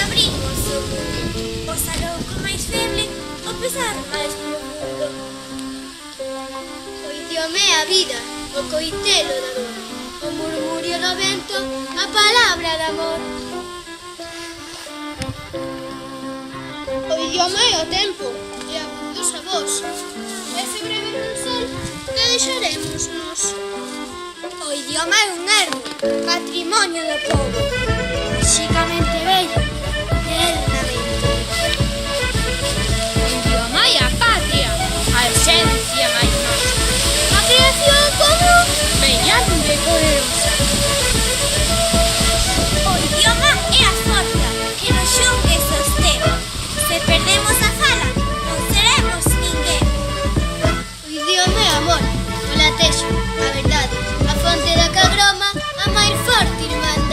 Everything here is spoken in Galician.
abrimos o mundo, o salouco máis feble, o pesar máis profundo. O idioma é a vida, o coitelo da dor, o murmurio do vento, a palabra de amor. O idioma é o tempo, e a voz dos avós, ese breve nun sol que deixaremos nos. O idioma é un ermo, Patrimonio do povo, máxicamente bello, eternamente. O idioma é a patria, a esencia máis nosa, a creación común. mellante poderosa. O idioma é a forza que nos xungue e sostén. Se perdemos a fala, non seremos ninguén. O idioma é amor, o latexo, a verdade, a fonte da que agroma a máis forte irmandade.